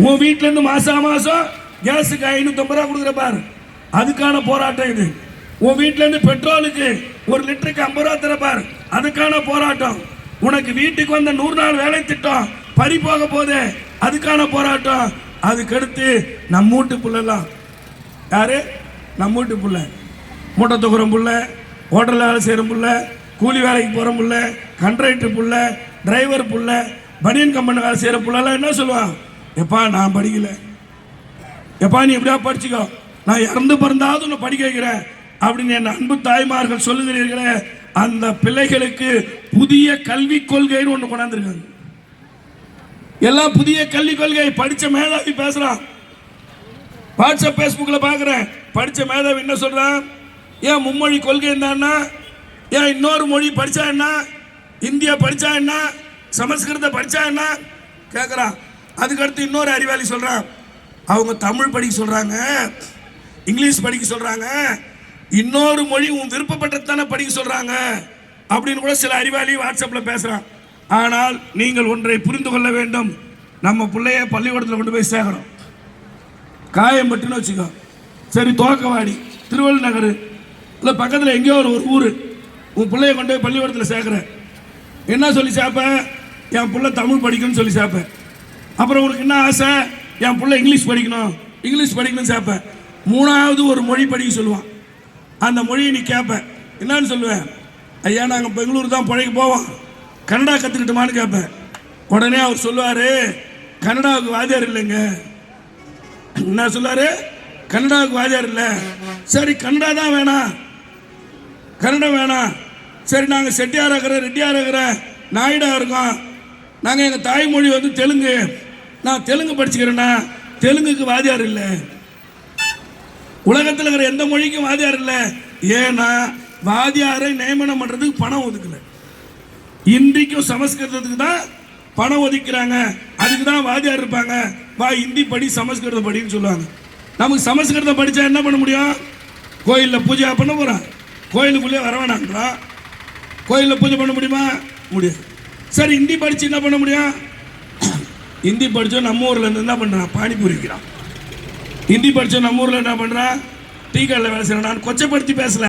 உன் வீட்டுல இருந்து மாசம் கேஸுக்கு 550 ரூபா கொடுக்குற பாரு, அதுக்கான போராட்டம் இது. உன் வீட்டுல இருந்து பெட்ரோலுக்கு 1 லிட்டருக்கு 50 ரூபா தர பாரு, அதுக்கான போராட்டம். உனக்கு வீட்டுக்கு வந்த 100 நாள் வேலை திட்டம் பறி போக போதே, அதுக்கான போராட்டம். அதுக்கடுத்து நம்ம வீட்டு புள்ளலாம் யாரு? நம்ம வீட்டு புள்ள, மூட்டை தூக்குற புள்ள, ஹோட்டலில் வேலை செய்கிற புள்ள, கூலி வேலைக்கு போகிற புள்ள, கண்ட்ராக்டர் புள்ள, டிரைவர் புள்ள, பனியன் கம்பெனி வேலை செய்கிற புள்ளலாம் என்ன சொல்லுவான்? எப்பா நான் படிக்கல, எப்பா நீ எப்படியா படிச்சுக்கோ, நான் இறந்து பிறந்தாவது உன்னை படிக்க வைக்கிறேன் அப்படின்னு என் அன்பு தாய்மார்கள் சொல்லுகிறீர்களே, அந்த பிள்ளைகளுக்கு புதிய கல்விக் கொள்கைன்னு ஒன்று கொண்டாந்துருக்காங்க. எல்லாம் புதிய கல்விக் கொள்கை. படித்த மேதாவி பேசுகிறான், வாட்ஸ்அப் ஃபேஸ்புக்கில் பார்க்குறேன். படித்த மேதாவி என்ன சொல்கிறான்? ஏன் மும்மொழி கொள்கை இருந்தான்னா, ஏன் இன்னொரு மொழி படித்தா என்ன, இந்தியா படித்தா என்ன, சமஸ்கிருதம் படித்தா என்ன கேட்குறான். அதுக்கடுத்து இன்னொரு அறிவாளி சொல்கிறான், அவங்க தமிழ் படிக்க சொல்கிறாங்க, இங்கிலீஷ் படிக்க சொல்கிறாங்க, இன்னொரு மொழி உன் விருப்பப்பட்டதானே படிக்க சொல்கிறாங்க அப்படின்னு கூட சில அறிவாளி வாட்ஸ்அப்பில் பேசுகிறான். ஆனால் நீங்கள் ஒன்றை புரிந்து கொள்ள வேண்டும், நம்ம பிள்ளைய பள்ளிக்கூடத்தில் கொண்டு போய் சேர்க்குறோம். காயம்பட்டுன்னு வச்சுக்கோ, சரி தோக்கவாடி, திருவள்ளுநகர் இல்லை பக்கத்தில் எங்கேயோ ஒரு ஊர், உன் பிள்ளைய கொண்டு போய் பள்ளிக்கூடத்தில் சேர்க்குறேன். என்ன சொல்லி சேர்ப்பேன்? என் பிள்ளை தமிழ் படிக்கணும்னு சொல்லி சேர்ப்பேன். அப்புறம் உனக்கு என்ன ஆசை? என் பிள்ளை இங்கிலீஷ் படிக்கணும்னு சேர்ப்பேன். 3வது ஒரு மொழி படிக்க சொல்லுவான். அந்த மொழியை நீ கேட்பேன், என்னன்னு சொல்லுவேன்? ஐயா நாங்கள் பெங்களூர் தான் பழைக்க போவோம், கன்னடா கற்றுக்கிட்டோமான்னு கேட்பேன். உடனே அவர் சொல்லுவார், கன்னடாவுக்கு வாத்தியார் இல்லைங்க. என்ன சொல்லுவார்? கன்னடாவுக்கு வாத்தியார் இல்லை. சரி கன்னடா தான் வேணாம், கன்னடம் வேணாம். சரி நாங்கள் செட்டியார் இருக்கிறோம், ரெட்டியார் இருக்கிறேன், நாயுடா இருக்கோம், நாங்கள் எங்கள் தாய்மொழி வந்து தெலுங்கு, நான் தெலுங்கு படிச்சுக்கிறேன்னா தெலுங்குக்கு வாத்தியார் இல்லை. உலகத்தில் இருக்கிற எந்த மொழிக்கும் வாத்தியார் இல்லை. ஏன்னா வாத்தியாரை நியமனம் பண்ணுறதுக்கு பணம் ஒதுக்கல. இந்திக்கும் சமஸ்கிருதத்துக்கு தான் பணம் ஒதுக்கிறாங்க, அதுக்கு தான் வாத்தியார் இருப்பாங்க. வா ஹிந்தி படி சமஸ்கிருதம் படின்னு சொல்லுவாங்க. நமக்கு சமஸ்கிருதம் படித்தா என்ன பண்ண முடியும்? கோயிலில் பூஜை பண்ண போகிறான், கோயிலுக்குள்ளே வர வேணான்றான். கோயிலில் பூஜை பண்ண முடியுமா? முடியாது. சரி ஹிந்தி படித்து என்ன பண்ண முடியும்? ஹிந்தி படித்தோம் நம்ம ஊரில் இருந்து என்ன பண்ணுறான்? பானிபூரி விற்கிறான். ஹிந்தி படித்தோம் நம்ம ஊரில் என்ன பண்ணுறான்? டீ கடையில் வேலை செய்கிறான். நான் கொச்சைப்படுத்தி பேசல.